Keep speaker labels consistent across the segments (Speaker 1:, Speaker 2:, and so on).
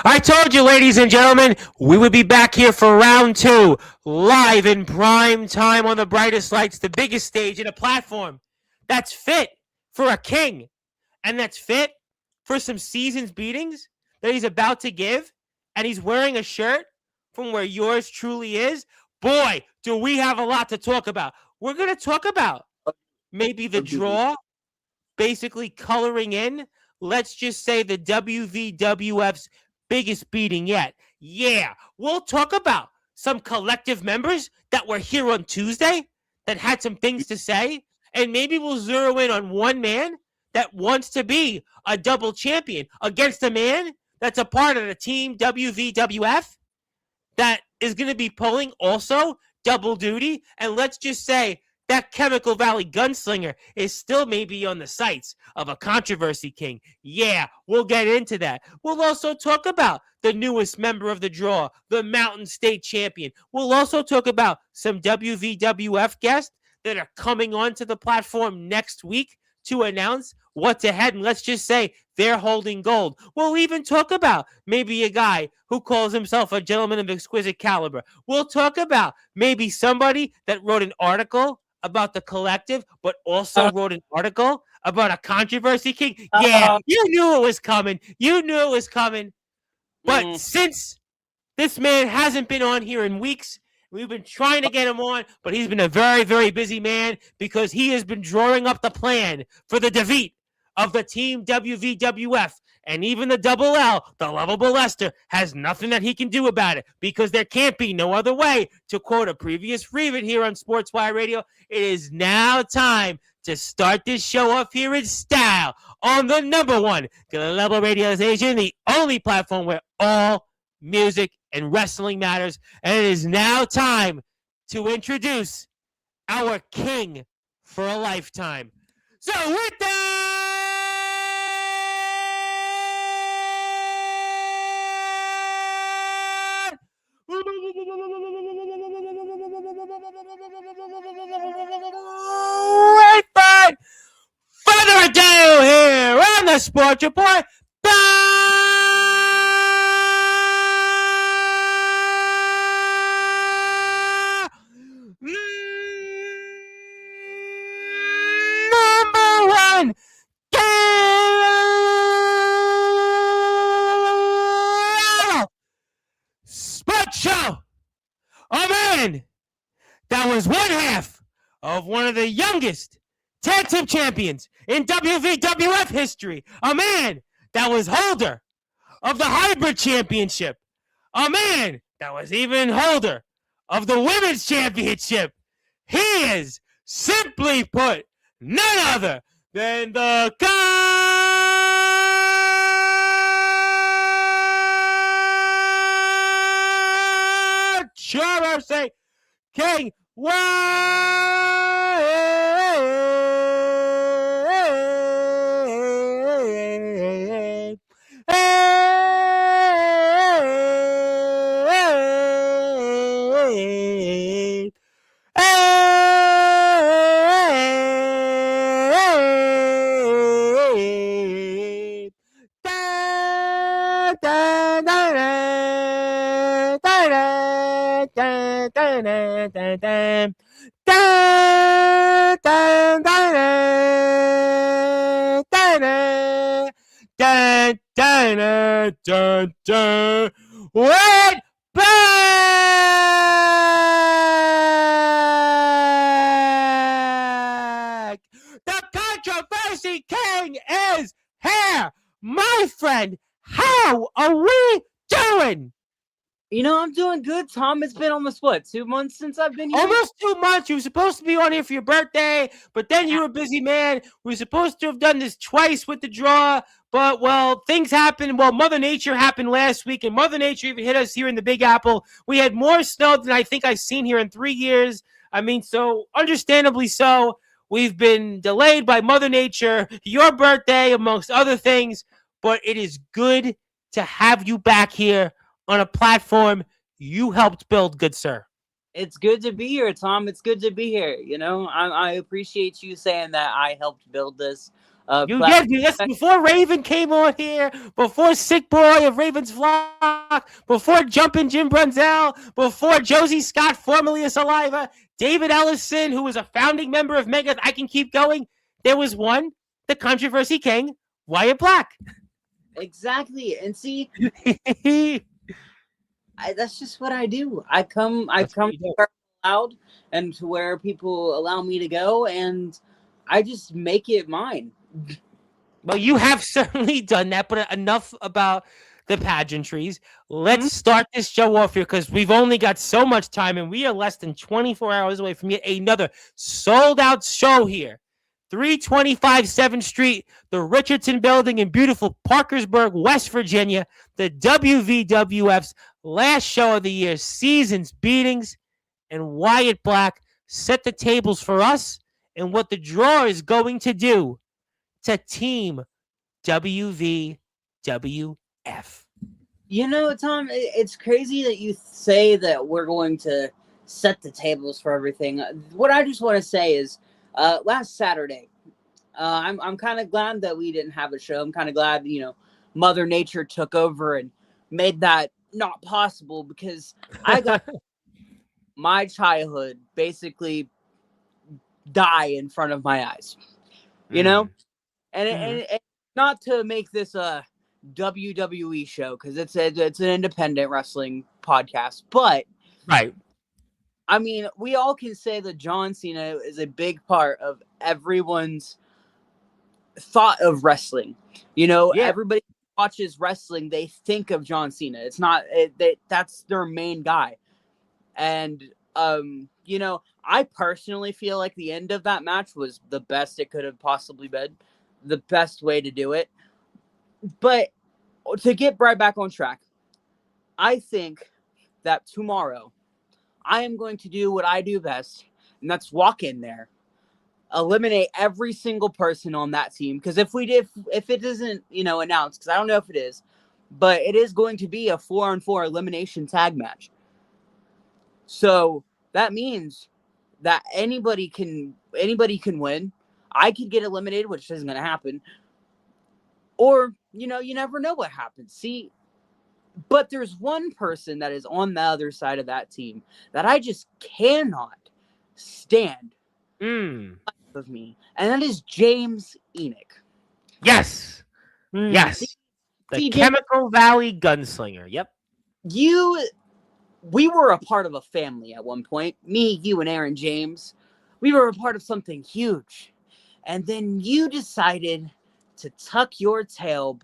Speaker 1: I told you, ladies and gentlemen, we would be back here for round two, live in prime time on the brightest lights, the biggest stage, and a platform that's fit for a king, and that's fit for some season's beatings that he's about to give, and he's wearing a shirt from where yours truly is. Boy, do we have a lot to talk about. We're going to talk about maybe the draw, basically coloring in, let's just say the WVWF's biggest beating yet. Yeah, we'll talk about some collective members that were here on Tuesday that had some things to say, and maybe we'll zero in on one man that wants to be a double champion against a man that's a part of the team WVWF that is going to be pulling also double duty. And let's just say that Chemical Valley gunslinger is still maybe on the sights of a controversy king. Yeah, we'll get into that. We'll also talk about the newest member of the draw, the Mountain State champion. We'll also talk about some WVWF guests that are coming onto the platform next week to announce what's ahead. And let's just say they're holding gold. We'll even talk about maybe a guy who calls himself a gentleman of exquisite caliber. We'll talk about maybe somebody that wrote an article about the collective, but also wrote an article about a controversy king. Yeah, you knew it was coming. You knew it was coming. But since this man hasn't been on here in weeks, we've been trying to get him on, but he's been a very, very busy man because he has been drawing up the plan for the defeat of the team WVWF. And even the double L, the lovable Lester, has nothing that he can do about it because there can't be no other way. To quote a previous read here on Sportzwire Radio, it is now time to start this show off here in style on the number one global radio station, the only platform where all music and wrestling matters. And it is now time to introduce our king for a lifetime. So with that, without further ado, here on the Sports Report, number one sports show. A man that was one half of one of the youngest tag team champions in WVWF history. A man that was holder of the hybrid championship. A man that was even holder of the women's championship. He is, simply put, none other than the controversy king. Wait back! The controversy king is here! My friend, how are we doing?
Speaker 2: You know, I'm doing good, Tom. It's been almost, 2 months since I've been here?
Speaker 1: Almost 2 months. You were supposed to be on here for your birthday, but then you were a busy man. We were supposed to have done this twice with the draw, but, well, things happened. Well, Mother Nature happened last week, and Mother Nature even hit us here in the Big Apple. We had more snow than I think I've seen here in 3 years. I mean, so understandably so. We've been delayed by Mother Nature, your birthday, amongst other things, but it is good to have you back here on a platform you helped build, good sir.
Speaker 2: It's good to be here, Tom. It's good to be here. You know, I appreciate you saying that I helped build this.
Speaker 1: You did. Listen, before Raven came on here, before Sick Boy of Raven's Flock, before Jumpin' Jim Brunzell, before Josie Scott, formerly of Saliva, David Ellison, who was a founding member of Megadeth. I can keep going. There was one, the Controversy King, Wyatt Black.
Speaker 2: Exactly. And see, that's just what I do. I come loud and to where people allow me to go, and I just make it mine.
Speaker 1: Well, you have certainly done that, but enough about the pageantries. Let's start this show off here because we've only got so much time, and we are less than 24 hours away from yet another sold-out show here. 325 7th Street, the Richardson Building in beautiful Parkersburg, West Virginia, the WVWF's last show of the year, Seasons Beatings, and Wyatt Black set the tables for us and what the draw is going to do to Team WVWF.
Speaker 2: You know, Tom, it's crazy that you say that we're going to set the tables for everything. What I just want to say is, last Saturday, I'm kind of glad that we didn't have a show. I'm kind of glad, Mother Nature took over and made that not possible, because I got my childhood basically die in front of my eyes, and not to make this a WWE show, because it's an independent wrestling podcast, but
Speaker 1: right.
Speaker 2: I mean, we all can say that John Cena is a big part of everyone's thought of wrestling. Everybody watches wrestling, they think of John Cena. It's not that's their main guy. And I personally feel like the end of that match was the best it could have possibly been, the best way to do it. But to get right back on track, I think that tomorrow I am going to do what I do best, and that's walk in there, eliminate every single person on that team. Because if it isn't, announced, because I don't know if it is, but it is going to be a 4-on-4 elimination tag match. So that means that anybody can win. I could get eliminated, which isn't going to happen. Or, you never know what happens. See, but there's one person that is on the other side of that team that I just cannot stand of me, and that is James Enoch.
Speaker 1: Yes. Yes. The Chemical Valley Gunslinger. Yep.
Speaker 2: We were a part of a family at one point. Me, you, and Aaron James. We were a part of something huge. And then you decided to tuck your tail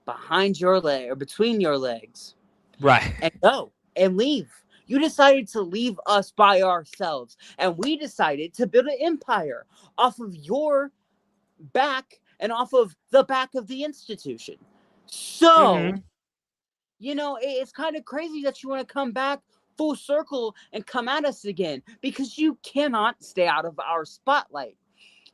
Speaker 2: behind your leg, or between your legs.
Speaker 1: Right.
Speaker 2: And go and leave. You decided to leave us by ourselves. And we decided to build an empire off of your back and off of the back of the institution. So, it's kind of crazy that you want to come back full circle and come at us again, because you cannot stay out of our spotlight.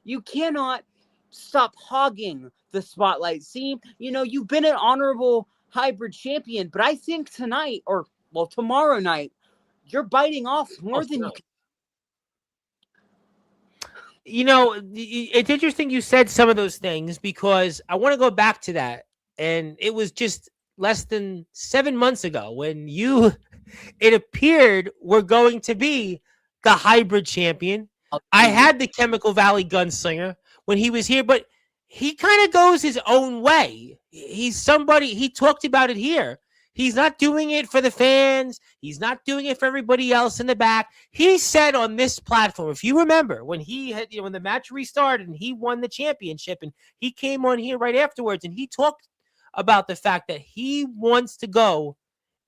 Speaker 2: You cannot stop hogging the spotlight. See, you've been an honorable hybrid champion, but I think tonight, or tomorrow night, you're biting off more than you can.
Speaker 1: It's interesting you said some of those things, because I want to go back to that. And it was just less than 7 months ago when it appeared were going to be the hybrid champion. I had the Chemical Valley Gunslinger when he was here, but he kind of goes his own way. He's somebody, he talked about it here. He's not doing it for the fans. He's not doing it for everybody else in the back. He said on this platform, if you remember, when when the match restarted and he won the championship, and he came on here right afterwards, and he talked about the fact that he wants to go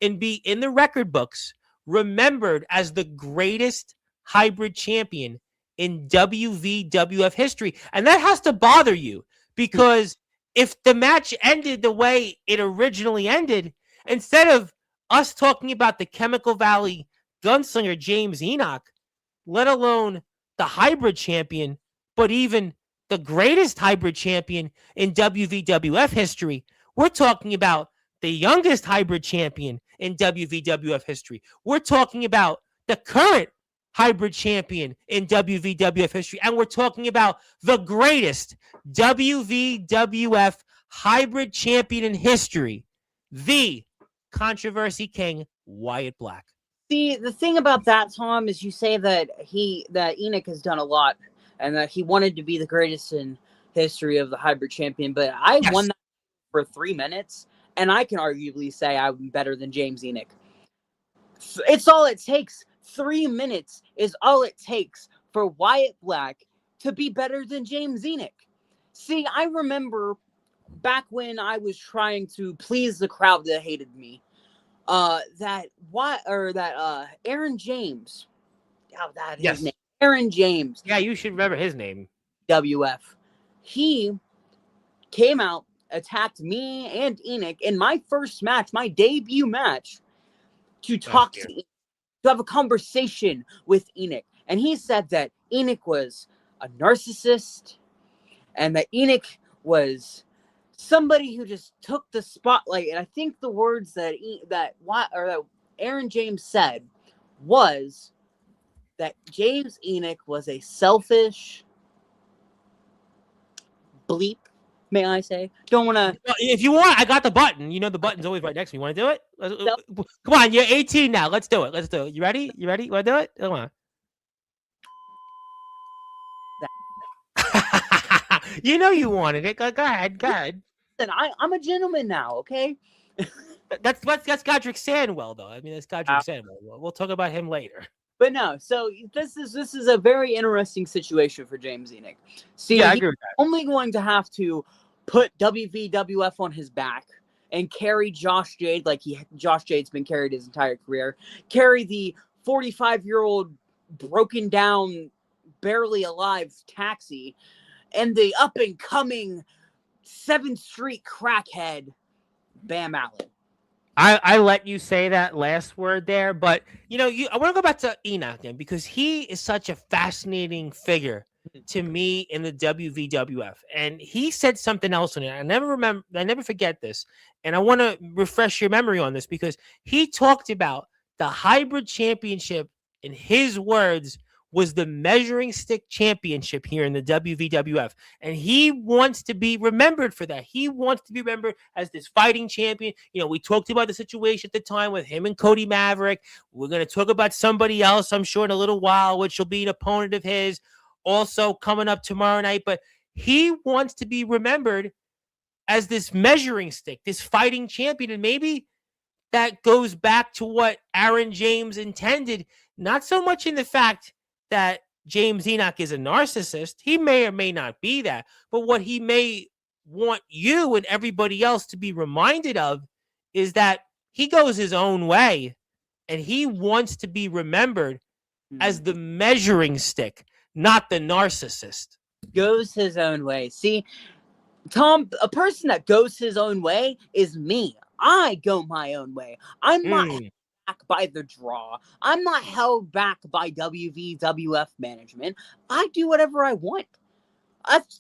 Speaker 1: and be in the record books, remembered as the greatest hybrid champion in WVWF history. And that has to bother you, because if the match ended the way it originally ended, instead of us talking about the Chemical Valley Gunslinger James Enoch, let alone the hybrid champion, but even the greatest hybrid champion in WVWF history, we're talking about the youngest hybrid champion in WVWF history. We're talking about the current hybrid champion in WVWF history. And we're talking about the greatest WVWF hybrid champion in history, the controversy king, Wyatt Black.
Speaker 2: See, the thing about that, Tom, is you say that Enoch has done a lot and that he wanted to be the greatest in history of the hybrid champion, but I won that for 3 minutes, and I can arguably say I'm better than James Enoch. It's all it takes. 3 minutes is all it takes for Wyatt Black to be better than James Enoch. See, I remember back when I was trying to please the crowd that hated me, that Aaron James. Oh, that his name. Aaron James.
Speaker 1: Yeah, you should remember his name.
Speaker 2: WF. He came out, attacked me and Enoch in my first match, my debut match, to talk to Enoch, to have a conversation with Enoch. And he said that Enoch was a narcissist and that Enoch was somebody who just took the spotlight. And I think the words that Aaron James said was that James Enoch was a selfish bleep, may I say. Don't want to.
Speaker 1: If you want, I got the button. You know the button's always right next to me. Want to do it? Come on, you're 18 now. Let's do it. You ready? You want to do it? Come on. You know you wanted it. Go ahead.
Speaker 2: Listen, I'm a gentleman now, okay?
Speaker 1: That's Godric Sandwell, though. I mean, that's Godric Sandwell. We'll talk about him later.
Speaker 2: But no, so this is a very interesting situation for James Enoch. See,
Speaker 1: yeah, I agree with that.
Speaker 2: Only going to have to put WVWF on his back and carry Josh Jade like Josh Jade's been carried his entire career. Carry the 45-year-old broken down, barely alive Taxi, and the up and coming 7th Street crackhead Bam Allen.
Speaker 1: I let you say that last word there, but I want to go back to Enoch then, because he is such a fascinating figure to me in the WVWF, and he said something else on it. I never forget this, and I want to refresh your memory on this because he talked about the hybrid championship. In his words, was the measuring stick championship here in the WVWF. And he wants to be remembered for that. He wants to be remembered as this fighting champion. We talked about the situation at the time with him and Cody Maverick. We're going to talk about somebody else, I'm sure, in a little while, which will be an opponent of his also coming up tomorrow night. But he wants to be remembered as this measuring stick, this fighting champion. And maybe that goes back to what Aaron James intended, not so much in the fact that James Enoch is a narcissist. He may or may not be that, but what he may want you and everybody else to be reminded of is that he goes his own way and he wants to be remembered as the measuring stick, not the narcissist.
Speaker 2: Goes his own way. See, Tom, a person that goes his own way is me. I go my own way. I'm not back by the draw. I'm not held back by WVWF management. I do whatever I want.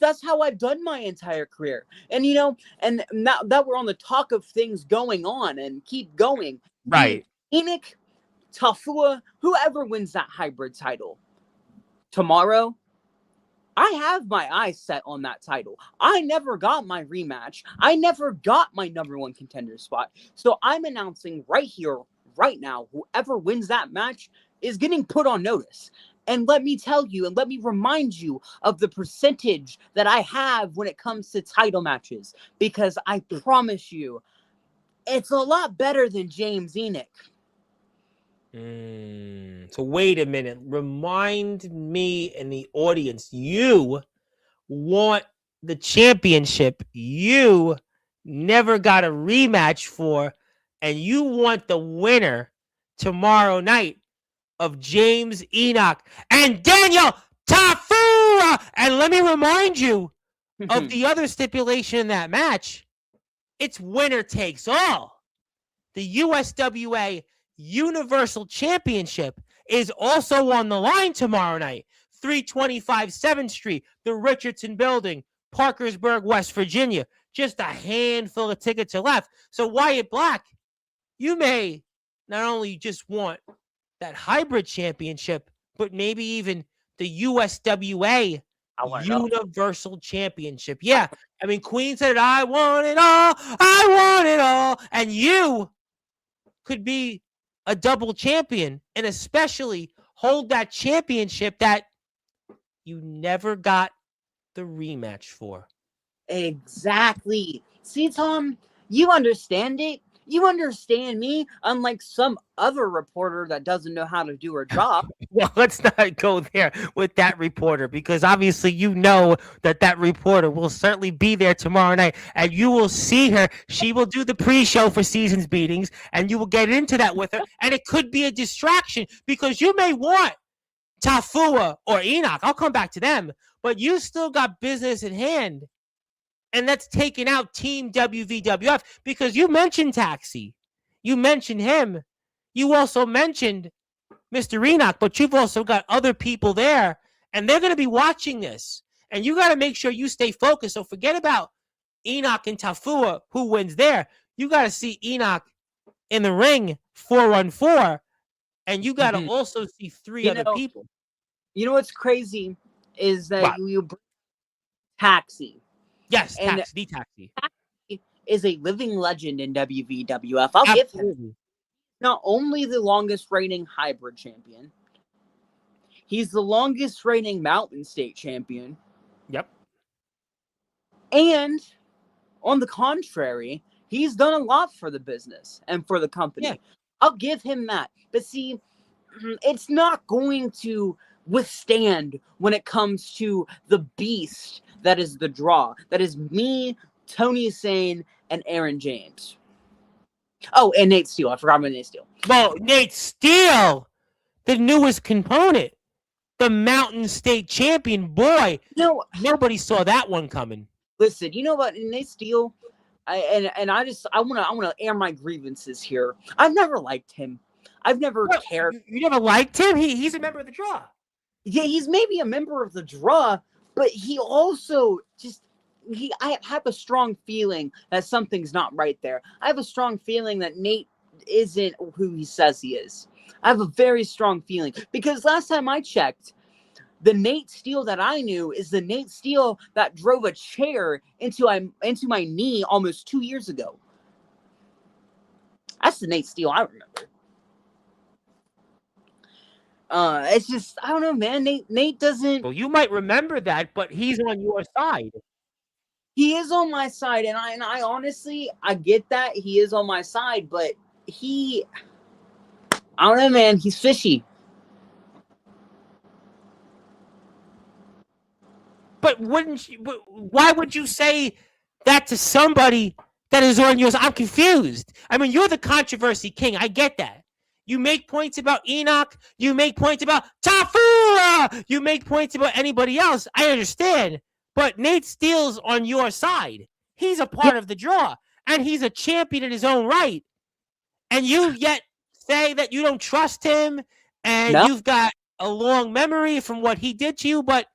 Speaker 2: That's how I've done my entire career. And and now that we're on the talk of things going on and keep going,
Speaker 1: right?
Speaker 2: Enoch, Tafua, whoever wins that hybrid title tomorrow, I have my eyes set on that title. I never got my rematch. I never got my #1 contender spot. So I'm announcing right here, right now, whoever wins that match is getting put on notice. And let me tell you, and let me remind you of the percentage that I have when it comes to title matches, because I promise you, it's a lot better than James Enoch.
Speaker 1: So wait a minute. Remind me and the audience, you want the championship you never got a rematch for, and you want the winner tomorrow night of James Enoch and Daniel Tafua. And let me remind you of the other stipulation in that match. It's winner takes all. The USWA Universal Championship is also on the line tomorrow night. 325 7th Street, the Richardson Building, Parkersburg, West Virginia. Just a handful of tickets are left. So Wyatt Black, you may not only just want that hybrid championship, but maybe even the USWA Universal Championship. Yeah, I mean, Queen said, I want it all, I want it all. And you could be a double champion and especially hold that championship that you never got the rematch for.
Speaker 2: Exactly. See, Tom, you understand it. You understand me, unlike some other reporter that doesn't know how to do her job.
Speaker 1: Well, let's not go there with that reporter because obviously you know that reporter will certainly be there tomorrow night and you will see her. She will do the pre-show for Seasons Beatings and you will get into that with her and it could be a distraction because you may want Tafua or Enoch. I'll come back to them, but you still got business at hand. And that's taking out Team WVWF because you mentioned Taxi. You mentioned him. You also mentioned Mr. Enoch, but you've also got other people there, and they're going to be watching this. And you got to make sure you stay focused. So forget about Enoch and Tafua, who wins there. You got to see Enoch in the ring 4-on-4, and you got to also see three other people.
Speaker 2: You know what's crazy is that you bring Taxi.
Speaker 1: Yes, the Taxi.
Speaker 2: Taxi is a living legend in WVWF. I'll give him not only the longest reigning hybrid champion, he's the longest reigning Mountain State champion.
Speaker 1: Yep.
Speaker 2: And on the contrary, he's done a lot for the business and for the company. Yeah. I'll give him that. But see, it's not going to withstand when it comes to the beast that is the draw. That is me, Tony Sane, and Aaron James. Oh, and Nate Steele. I forgot about Nate Steele.
Speaker 1: Well, Nate Steele, the newest component, the Mountain State champion. Boy, nobody saw that one coming.
Speaker 2: Listen, you know what? Nate Steele, I want to air my grievances here. I've never liked him. I've never cared.
Speaker 1: You never liked him? He's a member of the draw.
Speaker 2: Yeah, he's maybe a member of the draw, but he also I have a strong feeling that something's not right there. I have a strong feeling that Nate isn't who he says he is. I have a very strong feeling because last time I checked, the Nate Steele that I knew is the Nate Steele that drove a chair into my knee almost 2 years ago. That's the Nate Steele I remember. It's just, I don't know, man. Nate doesn't.
Speaker 1: Well, you might remember that, but he's on your side.
Speaker 2: He is on my side, and I honestly, I get that he is on my side, but I don't know, man. He's fishy.
Speaker 1: But why would you say that to somebody that is on your side? I'm confused. I mean, you're the controversy king. I get that. You make points about Enoch. You make points about Tafua. You make points about anybody else. I understand. But Nate Steele's on your side. He's a part of the draw. And he's a champion in his own right. And you yet say that you don't trust him. And you've got a long memory from what he did to you. But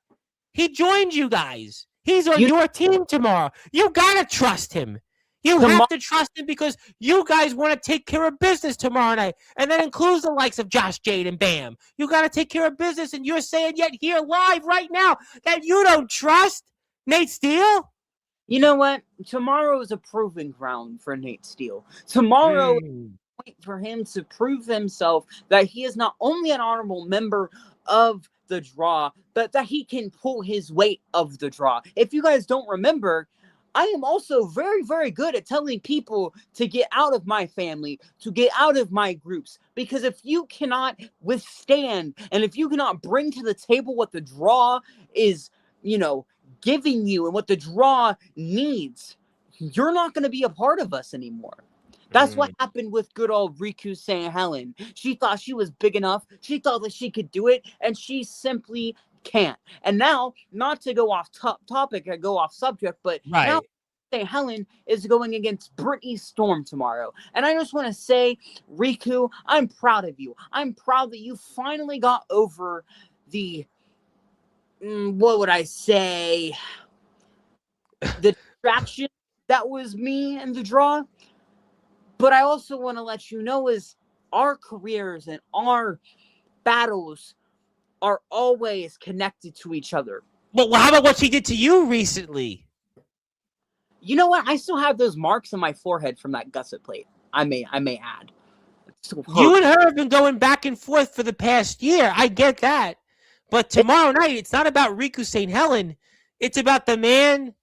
Speaker 1: he joined you guys. He's on your team tomorrow. You got to trust him. You have to trust him because you guys want to take care of business tomorrow night. And that includes the likes of Josh Jade and Bam. You got to take care of business. And you're saying yet here live right now that you don't trust Nate Steele?
Speaker 2: You know what? Tomorrow is a proving ground for Nate Steele. Tomorrow is a point for him to prove himself that he is not only an honorable member of the draw, but that he can pull his weight of the draw. If you guys don't remember, I am also very, very good at telling people to get out of my family, to get out of my groups. Because if you cannot withstand and if you cannot bring to the table what the draw is, giving you and what the draw needs, you're not going to be a part of us anymore. That's what happened with good old Riku St. Helen. She thought she was big enough. She thought that she could do it, and she simply can't. And now, not to go off topic or go off subject, but now St. Helen is going against Brittany Storm tomorrow. And I just want to say, Riku, I'm proud of you. I'm proud that you finally got over the, what would I say, the distraction that was me and the draw. But I also want to let you know is our careers and our battles are always connected to each other.
Speaker 1: Well, how about what she did to you recently?
Speaker 2: You know what? I still have those marks on my forehead from that gusset plate. I may add.
Speaker 1: You and her have been going back and forth for the past year. I get that. But tomorrow night, it's not about Riku St. Helen. It's about the man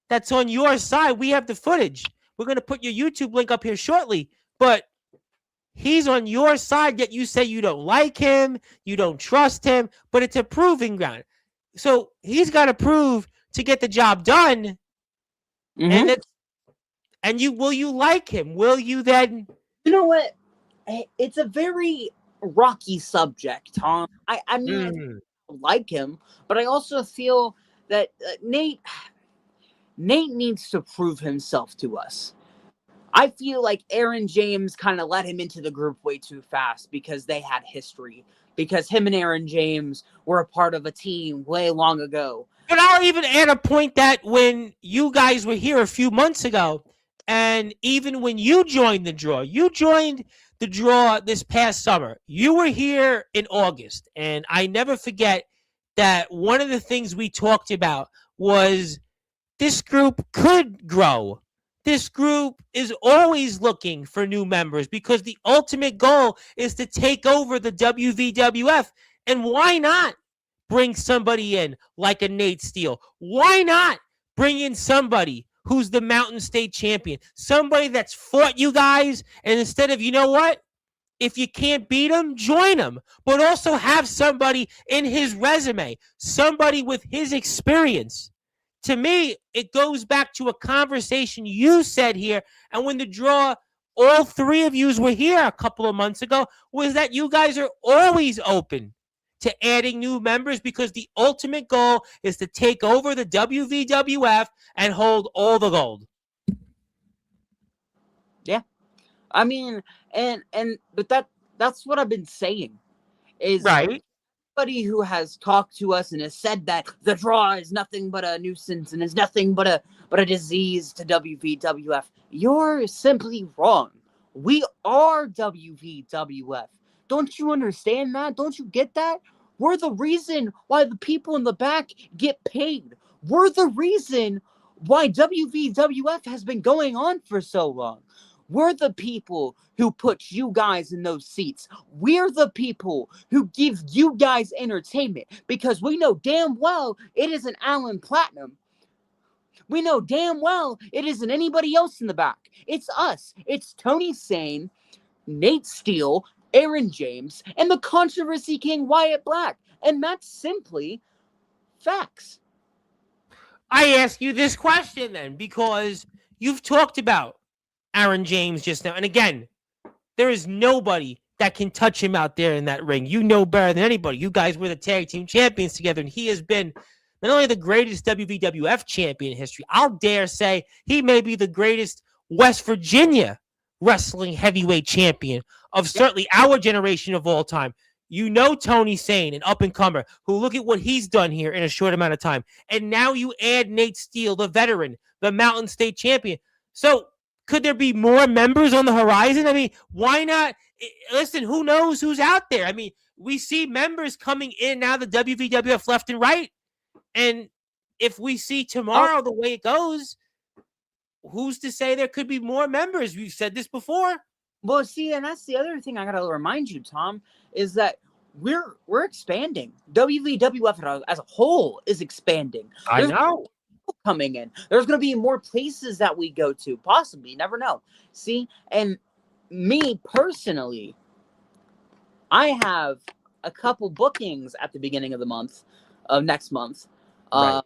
Speaker 1: that's on your side. We have the footage. We're going to put your YouTube link up here shortly. But he's on your side, yet you say you don't like him, you don't trust him, but it's a proving ground. So he's got to prove to get the job done.
Speaker 2: Mm-hmm.
Speaker 1: And will you like him? Will you then?
Speaker 2: You know what? It's a very rocky subject, Tom. I mean, I like him, but I also feel that Nate needs to prove himself to us. I feel like Aaron James kind of let him into the group way too fast because they had history. Because him and Aaron James were a part of a team way long ago.
Speaker 1: But I'll even add a point that when you guys were here a few months ago, and even when you joined the draw this past summer. You were here in August, and I never forget that one of the things we talked about was this group could grow. This group is always looking for new members because the ultimate goal is to take over the WVWF. And why not bring somebody in like a Nate Steele? Why not bring in somebody who's the Mountain State champion? Somebody that's fought you guys, and instead of, you know what? If you can't beat him, join him. But also have somebody in his resume, somebody with his experience. To me, it goes back to a conversation you said here, and when the draw, all three of yous were here a couple of months ago, was that you guys are always open to adding new members because the ultimate goal is to take over the WVWF and hold all the gold.
Speaker 2: Yeah. I mean, but that's what I've been saying is
Speaker 1: right.
Speaker 2: Anybody who has talked to us and has said that the draw is nothing but a nuisance and is nothing but a disease to WVWF, you're simply wrong. We are WVWF. Don't you understand that? Don't you get that? We're the reason why the people in the back get paid. We're the reason why WVWF has been going on for so long. We're the people who put you guys in those seats. We're the people who give you guys entertainment because we know damn well it isn't Alan Platinum. We know damn well it isn't anybody else in the back. It's us. It's Tony Sane, Nate Steele, Aaron James, and the controversy king Wyatt Black. And that's simply facts.
Speaker 1: I ask you this question then because you've talked about Aaron James just now. And again, there is nobody that can touch him out there in that ring. You know better than anybody. You guys were the tag team champions together, and he has been not only the greatest WWF champion in history, I'll dare say he may be the greatest West Virginia wrestling heavyweight champion of certainly our generation of all time. You know Tony Sane, an up-and-comer, who look at what he's done here in a short amount of time. And now you add Nate Steele, the veteran, the Mountain State champion. So could there be more members on the horizon? I mean, why not? Listen, who knows who's out there? I mean, we see members coming in now, the WVWF left and right. And if we see tomorrow the way it goes, who's to say there could be more members? We've said this before.
Speaker 2: Well, see, and that's the other thing I got to remind you, Tom, is that we're expanding. WVWF as a whole is expanding.
Speaker 1: I know.
Speaker 2: Coming in. There's going to be more places that we go to, possibly. You never know. See, and me personally, I have a couple bookings at the beginning of the month, of next month, that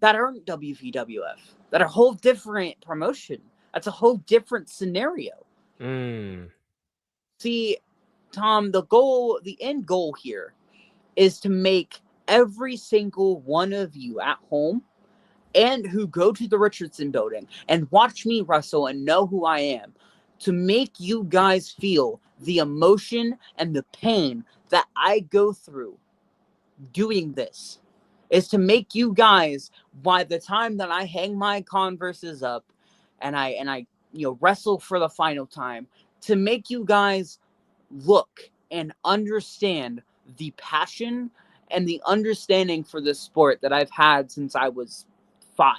Speaker 2: aren't WVWF, that are a whole different promotion. That's a whole different scenario. See, Tom, the end goal here is to make every single one of you at home and who go to the Richardson building and watch me wrestle and know who I am, to make you guys feel the emotion and the pain that I go through doing this, is to make you guys, by the time that I hang my Converses up and I wrestle for the final time, to make you guys look and understand the passion and the understanding for this sport that I've had since I was 5.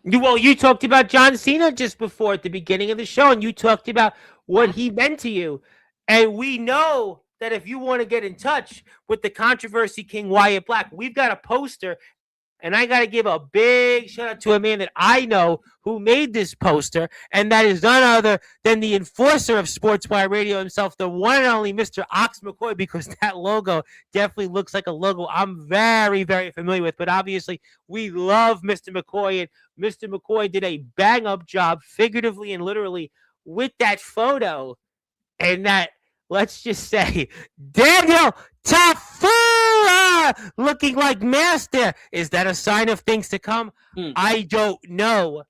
Speaker 1: You talked about John Cena just before at the beginning of the show, and you talked about what he meant to you. And we know that if you want to get in touch with the controversy king Wyatt Black, we've got a poster. And I got to give a big shout out to a man that I know who made this poster, and that is none other than the enforcer of Sportswire Radio himself, the one and only Mr. Ox McCoy, because that logo definitely looks like a logo I'm very, very familiar with. But obviously, we love Mr. McCoy, and Mr. McCoy did a bang-up job, figuratively and literally, with that photo. And that, let's just say, Daniel Tafura looking like master. Is that a sign of things to come? I don't know.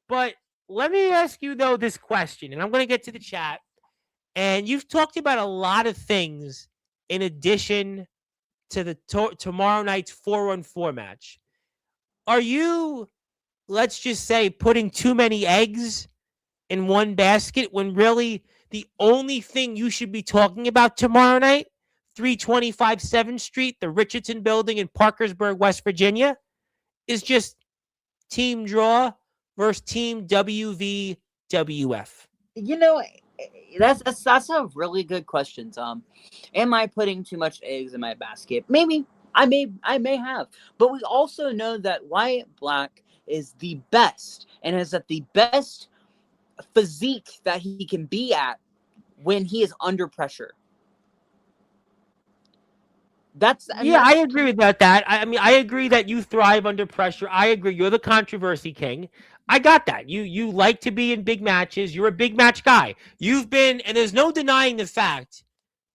Speaker 1: But let me ask you, though, this question, and I'm going to get to the chat. And you've talked about a lot of things in addition to the tomorrow night's 4-on-4 match. Are you, let's just say, putting too many eggs in one basket when really the only thing you should be talking about tomorrow night, 325 7th Street, the Richardson Building in Parkersburg, West Virginia, is just team draw versus team WVWF?
Speaker 2: You know, that's a really good question, Tom. Am I putting too much eggs in my basket? Maybe. I may have. But we also know that Wyatt Black is the best and is at the best physique that he can be at when he is under pressure.
Speaker 1: I agree about that. I mean, I agree that you thrive under pressure. I agree. You're the controversy king. I got that. You like to be in big matches. You're a big match guy. You've been, and there's no denying the fact,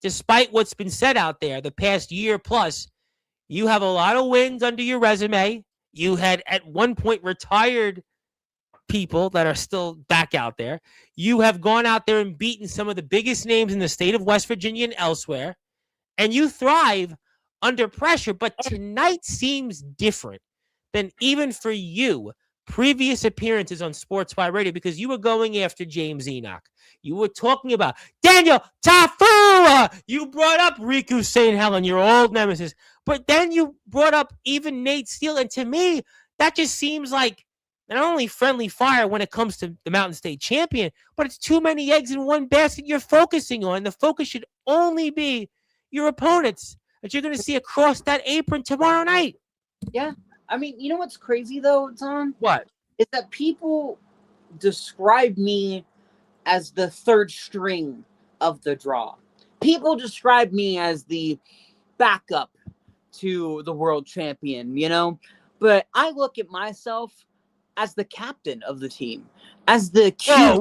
Speaker 1: despite what's been said out there the past year plus, you have a lot of wins under your resume. You had at one point retired people that are still back out there. You have gone out there and beaten some of the biggest names in the state of West Virginia and elsewhere, and you thrive under pressure. But tonight seems different than even for you previous appearances on Sportswire Radio, because you were going after James Enoch. You were talking about Daniel Tafura. You brought up Riku St. Helen, your old nemesis. But then you brought up even Nate Steele. And to me, that just seems like not only friendly fire when it comes to the Mountain State champion, but it's too many eggs in one basket you're focusing on. The focus should only be your opponents that you're going to see across that apron tomorrow night.
Speaker 2: Yeah. I mean, you know what's crazy, though, Tom?
Speaker 1: What?
Speaker 2: Is that people describe me as the third string of the draw. People describe me as the backup to the world champion, you know? But I look at myself as the captain of the team, as the king.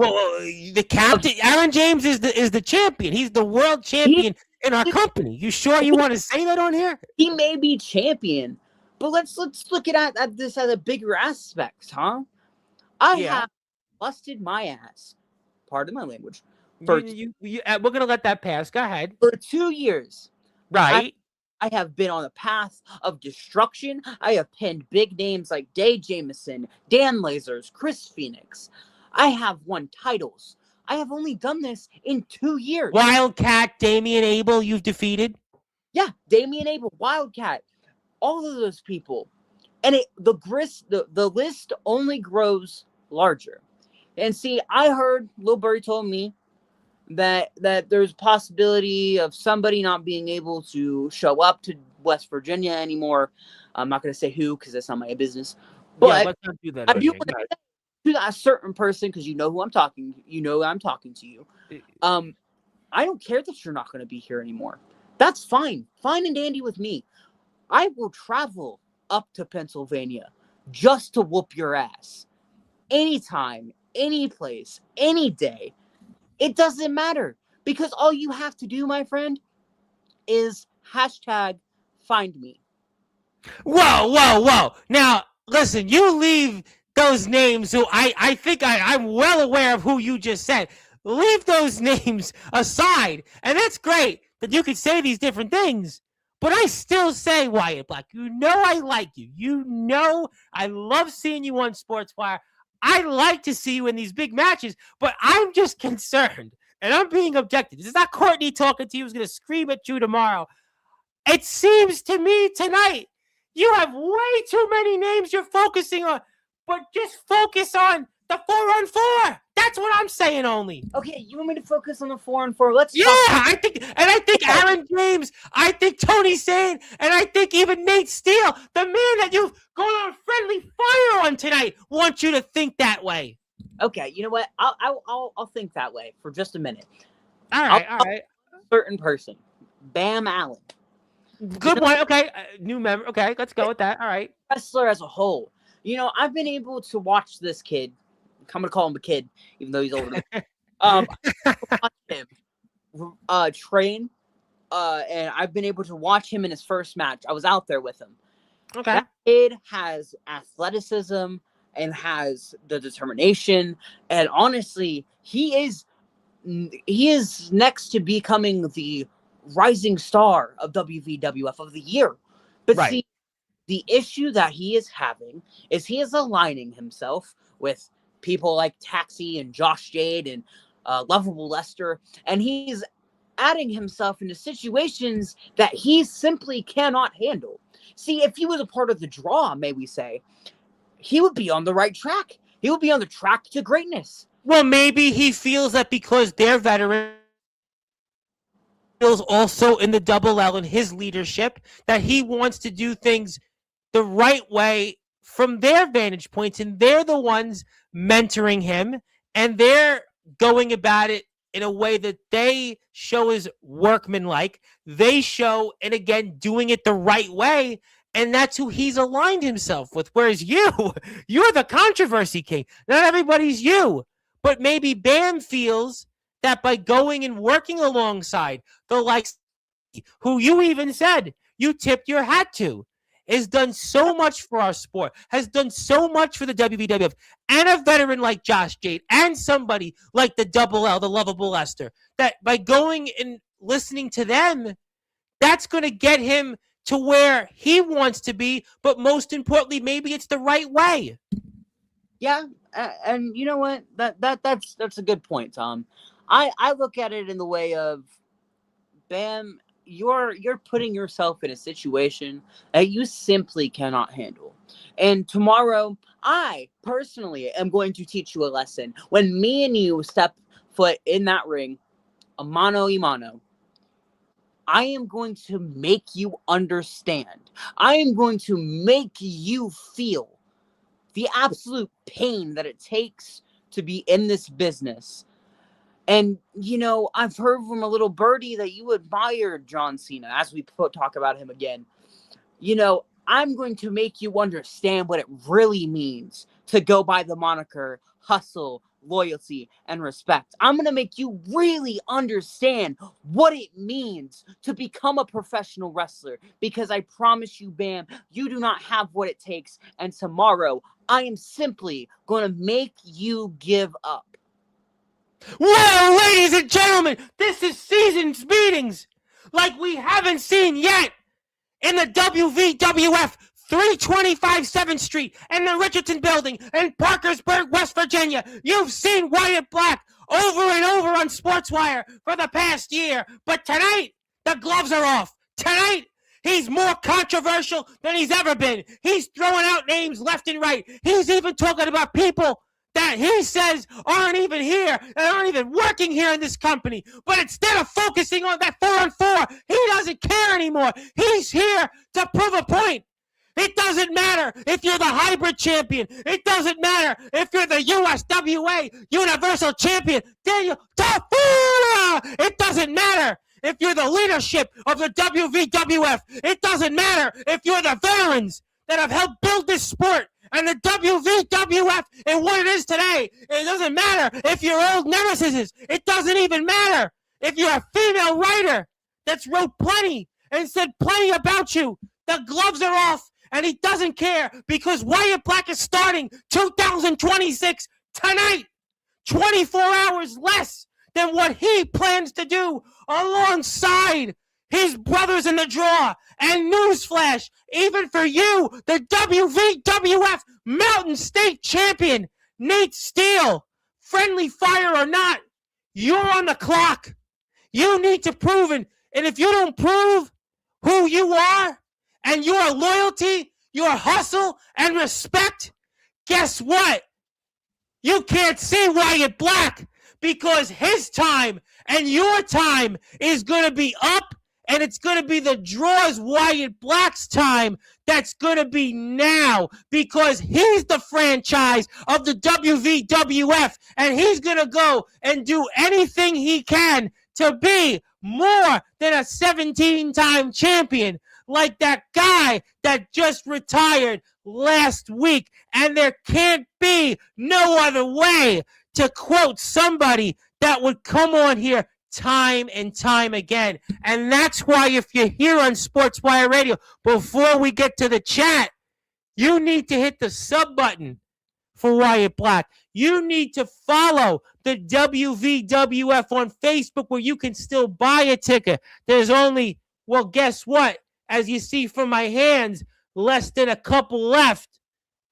Speaker 1: The captain. Aaron James is the champion. He's the world champion in our company. You sure you want to say that on here?
Speaker 2: He may be champion, but let's look at this as a bigger aspect, huh? I have busted my ass. Pardon my language.
Speaker 1: We're gonna let that pass. Go ahead.
Speaker 2: For 2 years,
Speaker 1: right?
Speaker 2: I have been on a path of destruction. I have pinned big names like Day Jameson, Dan Lasers, Chris Phoenix. I have won titles. I have only done this in 2 years.
Speaker 1: Wildcat, Damian Abel, you've defeated.
Speaker 2: Yeah, Damian Abel, Wildcat, all of those people, and the list only grows larger. And see, I heard Lil Birdie told me that there's a possibility of somebody not being able to show up to West Virginia anymore. I'm not going to say who because that's not my business. But
Speaker 1: let's not do that.
Speaker 2: I do want to say to that certain person, because you know who I'm talking. You know I'm talking to you. I don't care that you're not going to be here anymore. That's fine. Fine and dandy with me. I will travel up to Pennsylvania just to whoop your ass. Anytime, any place, any day. It doesn't matter, because all you have to do, my friend, is #find me.
Speaker 1: Whoa. Now, listen, you leave those names who I think I'm well aware of who you just said. Leave those names aside. And that's great that you can say these different things. But I still say, Wyatt Black, you know I like you. You know I love seeing you on Sportswire. I like to see you in these big matches, but I'm just concerned, and I'm being objective. This is not Courtney talking to you who's going to scream at you tomorrow. It seems to me tonight you have way too many names you're focusing on, but just focus on the 4-on-4. That's what I'm saying only.
Speaker 2: Okay, you want me to focus on the 4-on-4? Let's
Speaker 1: Yeah,
Speaker 2: talk.
Speaker 1: I think Aaron James, I think Tony Sane, and I think even Nate Steele, the man that you've gone on friendly fire on tonight, want you to think that way.
Speaker 2: Okay, you know what? I'll think that way for just a minute.
Speaker 1: All right.
Speaker 2: Certain person, Bam Allen.
Speaker 1: Good one. Okay, new member. Okay, let's go with that. All right.
Speaker 2: Wrestler as a whole. I've been able to watch this kid. I'm gonna call him a kid, even though he's older. Watch him train, and I've been able to watch him in his first match. I was out there with him.
Speaker 1: Okay.
Speaker 2: That kid has athleticism and has the determination, and honestly, he is next to becoming the rising star of WVWF of the year. But
Speaker 1: Right.
Speaker 2: see, the issue that he is having is he is aligning himself with people like Taxi and Josh Jade and Lovable Lester, and he's adding himself into situations that he simply cannot handle. See, if he was a part of the draw, may we say, he would be on the right track. He would be on the track to greatness.
Speaker 1: Well, maybe he feels that because they're veterans, feels also in the Double L in his leadership that he wants to do things the right way from their vantage points, and they're the ones mentoring him, and they're going about it in a way that they show is workmanlike. They show, and again, doing it the right way, and that's who he's aligned himself with. Whereas you're the controversy king. Not everybody's you, but maybe Bam feels that by going and working alongside the likes who you even said you tipped your hat to, has done so much for our sport, has done so much for the WWF, and a veteran like Josh Jade, and somebody like the Double L, the Lovable Lester, that by going and listening to them, that's going to get him to where he wants to be, but most importantly, maybe it's the right way.
Speaker 2: Yeah, and you know what? That's a good point, Tom. I look at it in the way of, Bam, you're putting yourself in a situation that you simply cannot handle. And tomorrow, I personally am going to teach you a lesson. When me and you step foot in that ring, a mano a mano, I am going to make you understand. I am going to make you feel the absolute pain that it takes to be in this business. And, I've heard from a little birdie that you admired John Cena, as we talk about him again. I'm going to make you understand what it really means to go by the moniker hustle, loyalty, and respect. I'm going to make you really understand what it means to become a professional wrestler, because I promise you, Bam, you do not have what it takes. And tomorrow, I am simply going to make you give up.
Speaker 1: Well, ladies and gentlemen, this is season's meetings like we haven't seen yet in the WVWF 325 7th Street and the Richardson Building in Parkersburg, West Virginia. You've seen Wyatt Black over and over on Sportswire for the past year, but tonight, the gloves are off. Tonight, he's more controversial than he's ever been. He's throwing out names left and right. He's even talking about people that he says aren't even here and aren't even working here in this company. But instead of focusing on that 4-on-4, he doesn't care anymore. He's here to prove a point. It doesn't matter if you're the hybrid champion. It doesn't matter if you're the USWA Universal Champion, Daniel Tafura. It doesn't matter if you're the leadership of the WVWF. It doesn't matter if you're the veterans that have helped build this sport and the WVWF and what it is today. It doesn't matter if you're old nemesis. It doesn't even matter if you're a female writer that's wrote plenty and said plenty about you. The gloves are off, and he doesn't care, because Wyatt Black is starting 2026 tonight. 24 hours less than what he plans to do alongside his brothers in the draw. And newsflash, even for you, the WVWF Mountain State Champion, Nate Steele, friendly fire or not, you're on the clock. You need to prove it. And if you don't prove, who you are and your loyalty, your hustle, and respect, guess what? You can't see Wyatt Black because his time and your time is going to be up, and it's going to be the draws Wyatt Black's time that's going to be now because he's the franchise of the WVWF, and he's going to go and do anything he can to be more than a 17-time champion like that guy that just retired last week. And there can't be no other way to quote somebody that would come on here time and time again. And that's why if you're here on Sportswire Radio, before we get to the chat, you need to hit the sub button for Wyatt Black. You need to follow the WVWF on Facebook where you can still buy a ticket. There's only, well, guess what? As you see from my hands, less than a couple left.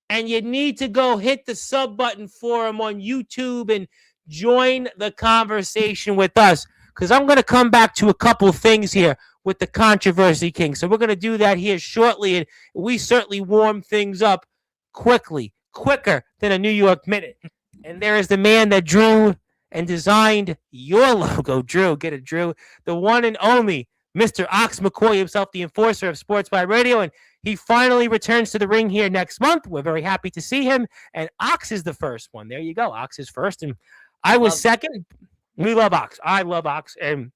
Speaker 1: And you need to go hit the sub button for him on YouTube and join the conversation with us. Because I'm going to come back to a couple things here with the Controversy King. So we're going to do that here shortly. And we certainly warm things up quicker than a New York Minute. And there is the man that drew and designed your logo. Drew, get it, Drew. The one and only Mr. Ox McCoy himself, the enforcer of Sports by Radio. And he finally returns to the ring here next month. We're very happy to see him. And Ox is the first one. There you go. Ox is first. And I was second. We love Ox. I love Ox. And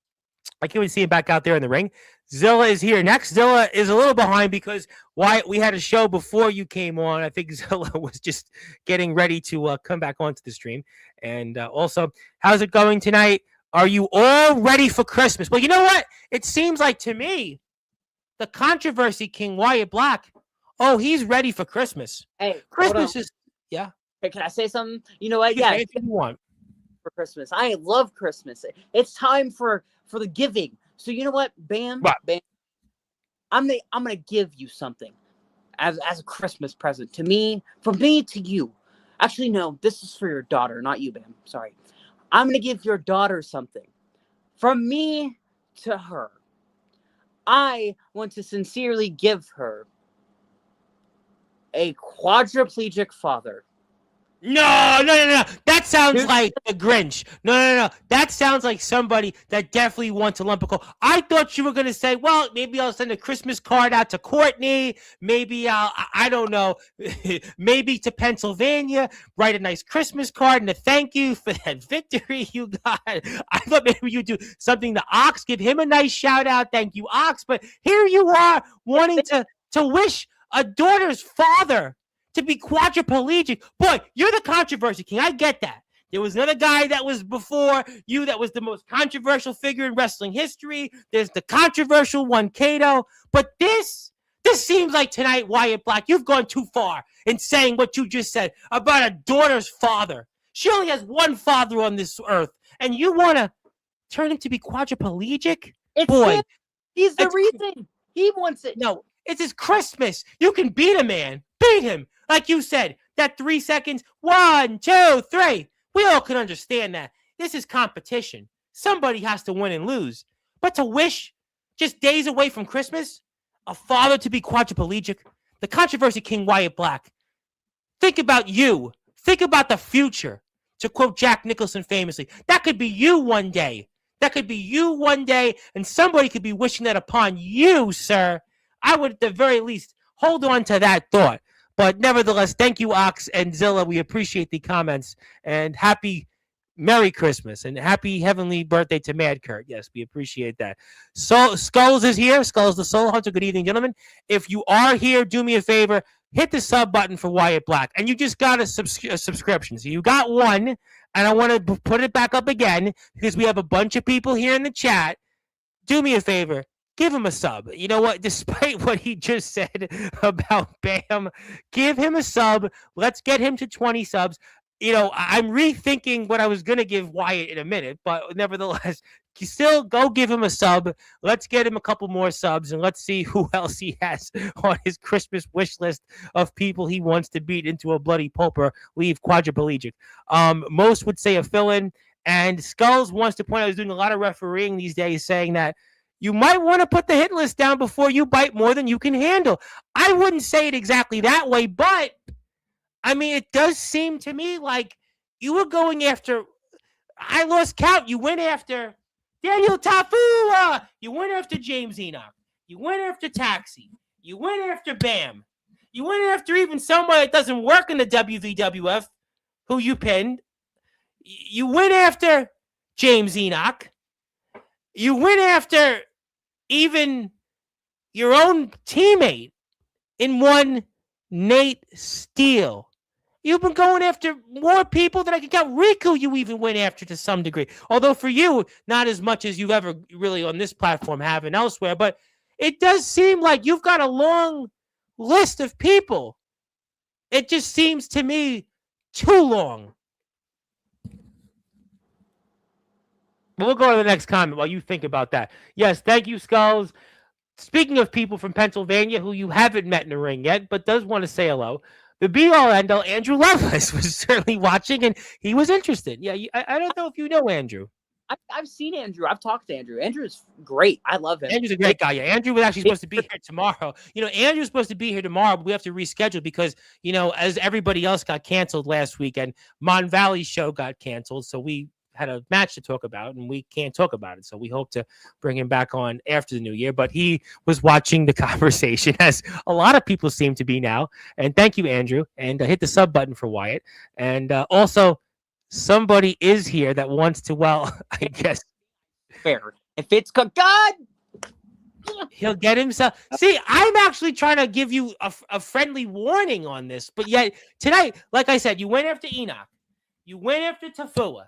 Speaker 1: I can't wait to see him back out there in the ring. Zilla is here next. Zilla is a little behind because Wyatt, we had a show before you came on. I think Zilla was just getting ready to come back onto the stream. And also, how's it going tonight? Are you all ready for Christmas? Well, you know what? It seems like to me, the Controversy King, Wyatt Black, oh, he's ready for Christmas.
Speaker 2: Hey,
Speaker 1: Christmas is, yeah.
Speaker 2: Hey, can I say something? You know what?
Speaker 1: Yeah,
Speaker 2: Yeah,
Speaker 1: anything you want.
Speaker 2: for Christmas. I love Christmas. It's time for the giving. So you know what? Bam,
Speaker 1: What?
Speaker 2: bam. I'm gonna give you something as a Christmas present to me, from me to you. Actually, no, this is for your daughter, not you, Bam. Sorry. I'm gonna give your daughter something from me to her. I want to sincerely give her a quadriplegic father.
Speaker 1: No. That sounds like the Grinch. No. That sounds like somebody that definitely wants a lump of coal. I thought you were going to say, well, maybe I'll send a Christmas card out to Courtney. Maybe I don't know, maybe to Pennsylvania, write a nice Christmas card and a thank you for that victory you got. I thought maybe you do something to Ox, give him a nice shout out. Thank you, Ox. But here you are wanting to wish a daughter's father to be quadriplegic. Boy, you're the Controversy King. I get that. There was another guy that was before you that was the most controversial figure in wrestling history. There's the controversial one, Kato. But this seems like tonight, Wyatt Black, you've gone too far in saying what you just said about a daughter's father. She only has one father on this earth, and you want to turn him to be quadriplegic?
Speaker 2: It's
Speaker 1: Boy,
Speaker 2: him. He's the reason. He wants it.
Speaker 1: No, it's his Christmas. You can beat a man. Beat him. Like you said, that 3 seconds, 1, 2, 3. We all can understand that. This is competition. Somebody has to win and lose. But to wish, just days away from Christmas, a father to be quadriplegic, the Controversy King, Wyatt Black, think about you. Think about the future. To quote Jack Nicholson famously, that could be you one day. That could be you one day, and somebody could be wishing that upon you, sir. I would, at the very least, hold on to that thought. But nevertheless, thank you, Ox and Zilla. We appreciate the comments. And happy Merry Christmas and happy heavenly birthday to Mad Kurt. Yes, we appreciate that. So Skulls is here. Skulls the Soul Hunter. Good evening, gentlemen. If you are here, do me a favor. Hit the sub button for Wyatt Black. And you just got a subscription. So you got one. And I want to put it back up again because we have a bunch of people here in the chat. Do me a favor. Give him a sub. You know what? Despite what he just said about Bam, give him a sub. Let's get him to 20 subs. You know, I'm rethinking what I was going to give Wyatt in a minute, but nevertheless, you still go give him a sub. Let's get him a couple more subs, and let's see who else he has on his Christmas wish list of people he wants to beat into a bloody pulp or leave quadriplegic. Most would say a fill-in, and Skulls wants to point out he's doing a lot of refereeing these days, saying that you might want to put the hit list down before you bite more than you can handle. I wouldn't say it exactly that way, but I mean, it does seem to me like you were going after. I lost count. You went after Daniel Tafua. You went after James Enoch. You went after Taxi. You went after Bam. You went after even somebody that doesn't work in the WVWF, who you pinned. You went after James Enoch. You went after even your own teammate in one Nate Steele. You've been going after more people than I can count. Riku, you even went after to some degree. Although for you, not as much as you've ever really on this platform have and elsewhere. But it does seem like you've got a long list of people. It just seems to me too long. But we'll go to the next comment while you think about that. Yes, thank you, Skulls. Speaking of people from Pennsylvania who you haven't met in the ring yet, but does want to say hello, the be-all, end-all, Andrew Lovelace was certainly watching, and he was interested. Yeah, I don't know if you know Andrew.
Speaker 2: I've seen Andrew. I've talked to Andrew. Andrew's great. I love him.
Speaker 1: Andrew's a great guy. Yeah, Andrew was actually supposed to be here tomorrow. Andrew's supposed to be here tomorrow, but we have to reschedule because, as everybody else got canceled last weekend, Mon Valley's show got canceled, so we had a match to talk about, and we can't talk about it. So we hope to bring him back on after the new year. But he was watching the conversation, as a lot of people seem to be now. And thank you, Andrew. And hit the sub button for Wyatt. And also, somebody is here that wants to, I guess.
Speaker 2: Fair. If it's God,
Speaker 1: he'll get himself. See, I'm actually trying to give you a friendly warning on this. But yet, tonight, like I said, you went after Enoch. You went after Tafua.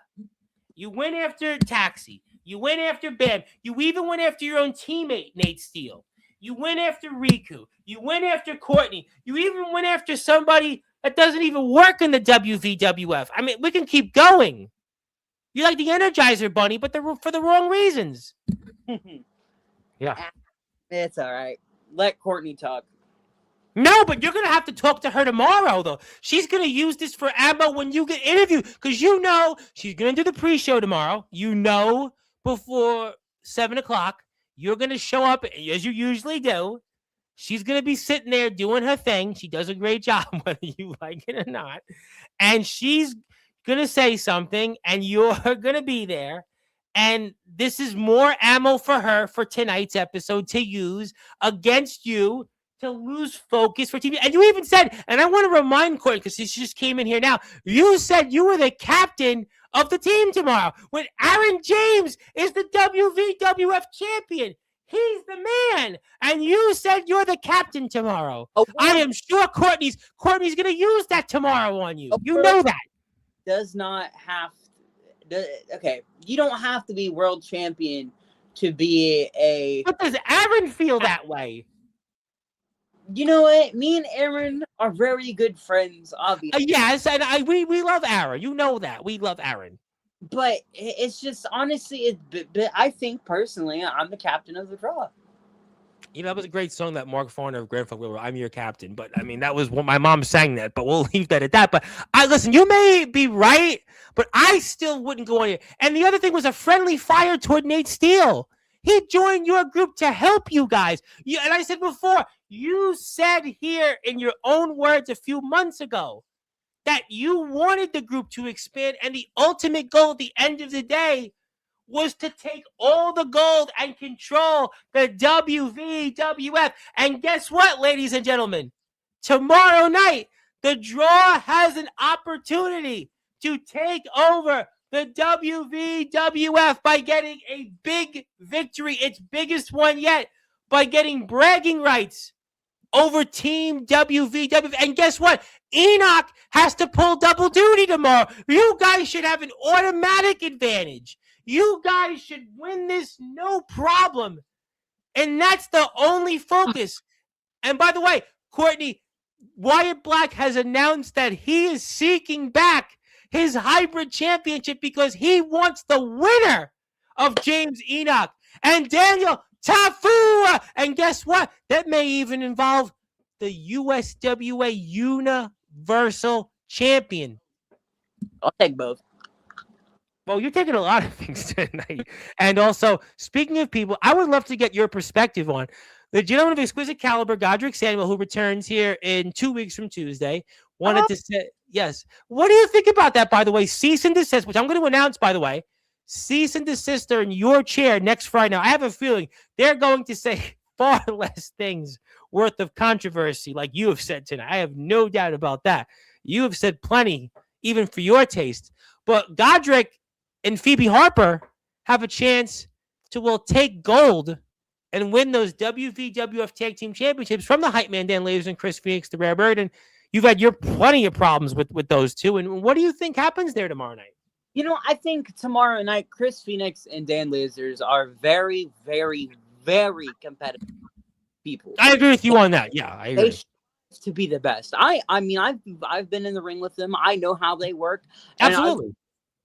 Speaker 1: You went after Taxi. You went after Bam. You even went after your own teammate, Nate Steele. You went after Riku. You went after Courtney. You even went after somebody that doesn't even work in the WVWF. I mean, we can keep going. You're like the Energizer Bunny, but for the wrong reasons. Yeah.
Speaker 2: It's all right. Let Courtney talk.
Speaker 1: No, but you're going to have to talk to her tomorrow, though. She's going to use this for ammo when you get interviewed, because she's going to do the pre-show tomorrow. Before 7 o'clock, you're going to show up, as you usually do. She's going to be sitting there doing her thing. She does a great job, whether you like it or not. And she's going to say something, and you're going to be there. And this is more ammo for her for tonight's episode to use against you, to lose focus for TV. And you even said, and I want to remind Courtney, because she just came in here now, you said you were the captain of the team tomorrow when Aaron James is the WVWF champion. He's the man. And you said you're the captain tomorrow. Oh, I am sure Courtney's going to use that tomorrow on you. You know that.
Speaker 2: Does not have to, okay, you don't have to be world champion to be a...
Speaker 1: But does Aaron feel that way?
Speaker 2: You know what? Me and Aaron are very good friends, obviously.
Speaker 1: Yes, and we love Aaron. You know that. We love Aaron.
Speaker 2: But it's just, honestly, I think, personally, I'm the captain of the draw.
Speaker 1: That was a great song that Mark Farner of Grand Funk wrote, I'm Your Captain. But, I mean, that was what my mom sang that. But we'll leave that at that. But, listen, you may be right, but I still wouldn't go on here. And the other thing was a friendly fire toward Nate Steele. He joined your group to help you guys. And I said before, you said here in your own words a few months ago that you wanted the group to expand, and the ultimate goal at the end of the day was to take all the gold and control the WVWF. And guess what, ladies and gentlemen? Tomorrow night, the draw has an opportunity to take over the WVWF by getting a big victory, its biggest one yet, by getting bragging rights over Team WVWF. And guess what? Enoch has to pull double duty tomorrow. You guys should have an automatic advantage. You guys should win this no problem. And that's the only focus. And by the way, Courtney, Wyatt Black has announced that he is seeking back his hybrid championship because he wants the winner of James Enoch and Daniel Tafua. And guess what? That may even involve the USWA Universal Champion.
Speaker 2: I'll take both.
Speaker 1: Well, you're taking a lot of things tonight. And also, speaking of people, I would love to get your perspective on the gentleman of exquisite caliber, Godric Samuel, who returns here in 2 weeks from Tuesday. Wanted to say, yes. What do you think about that, by the way? Cease and desist, which I'm going to announce, by the way. Cease and desist are in your chair next Friday. Now, I have a feeling they're going to say far less things worth of controversy like you have said tonight. I have no doubt about that. You have said plenty, even for your taste. But Godric and Phoebe Harper have a chance to, take gold and win those WVWF Tag Team Championships from the Hype Man Dan Lavers and Chris Phoenix, the Rare Bird. And you've had plenty of problems with those two. And what do you think happens there tomorrow night?
Speaker 2: I think tomorrow night, Chris Phoenix and Dan Lasers are very, very, very competitive people.
Speaker 1: I agree with you on that. Yeah, I agree.
Speaker 2: They to be the best. I mean, I've been in the ring with them. I know how they work.
Speaker 1: Absolutely.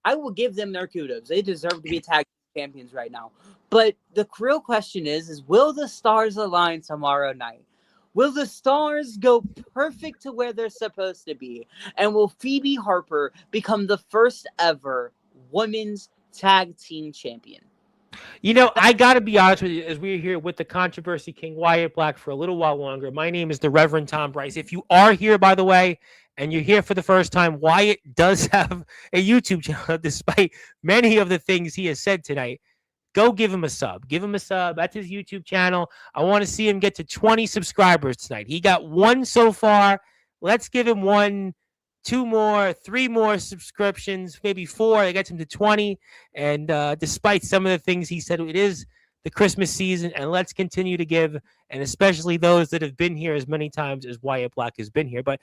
Speaker 2: I will give them their kudos. They deserve to be tag champions right now. But the real question is will the stars align tomorrow night? Will the stars go perfect to where they're supposed to be? And will Phoebe Harper become the first ever women's tag team champion?
Speaker 1: I got to be honest with you, as we're here with the Controversy King, Wyatt Black, for a little while longer. My name is the Reverend Tom Bryce. If you are here, by the way, and you're here for the first time, Wyatt does have a YouTube channel, despite many of the things he has said tonight. Go give him a sub. Give him a sub. That's his YouTube channel. I want to see him get to 20 subscribers tonight. He got 1 so far. Let's give him 1, 2 more, 3 more subscriptions, maybe 4. That gets him to 20. And despite some of the things he said, it is the Christmas season, and let's continue to give, and especially those that have been here as many times as Wyatt Black has been here. But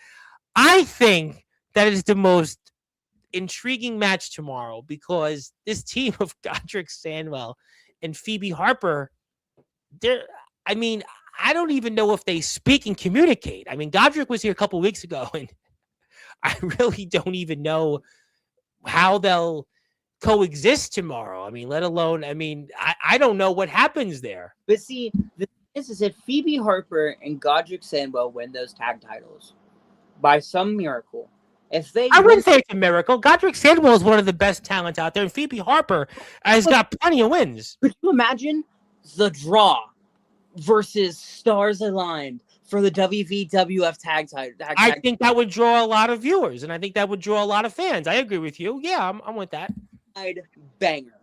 Speaker 1: I think that is the most intriguing match tomorrow, because this team of Godric Samuel and Phoebe Harper, I don't even know if they speak and communicate. I mean, Godric was here a couple weeks ago, and I really don't even know how they'll coexist tomorrow. I mean, let alone, I don't know what happens there.
Speaker 2: But see, the thing is if Phoebe Harper and Godric Samuel win those tag titles by some miracle, I
Speaker 1: wouldn't say it's a miracle. Godric Samuel is one of the best talents out there, and Phoebe Harper has got plenty of wins.
Speaker 2: Could you imagine the draw versus stars aligned for the WVWF tag title?
Speaker 1: I think that would draw a lot of viewers, and I think that would draw a lot of fans. I agree with you. Yeah, I'm with that.
Speaker 2: Banger.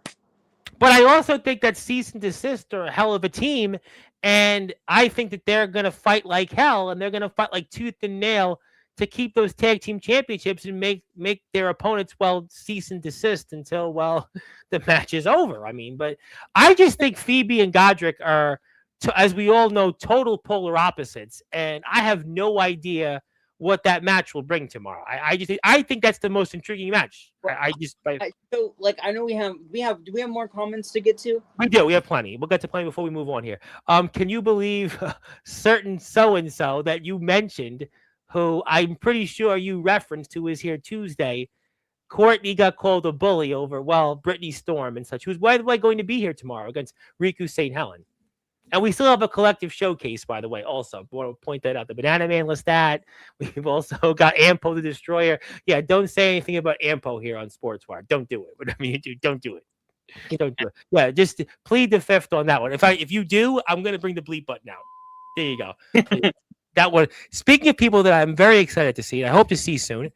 Speaker 1: But I also think that Cease and Desist are a hell of a team, and I think that they're going to fight like hell, and they're going to fight like tooth and nail to keep those tag team championships and make their opponents, cease and desist until, the match is over. But I just think Phoebe and Godric are, as we all know, total polar opposites. And I have no idea what that match will bring tomorrow. I think that's the most intriguing match.
Speaker 2: So, I know do we have more comments to get to?
Speaker 1: We do. We have plenty. We'll get to plenty before we move on here. Can you believe certain so-and-so that you mentioned, who I'm pretty sure you referenced, who was here Tuesday? Courtney got called a bully over, Brittany Storm and such, who's, by the way, going to be here tomorrow against Riku St. Helen. And we still have a collective showcase, by the way, also. I want to point that out. The Banana Man Lestat. We've also got Ampo the Destroyer. Yeah, don't say anything about Ampo here on Sportswire. Don't do it. Don't do it. Don't do it. Yeah, just plead the fifth on that one. If you do, I'm going to bring the bleep button out. There you go. That one. Speaking of people that I'm very excited to see, and I hope to see soon,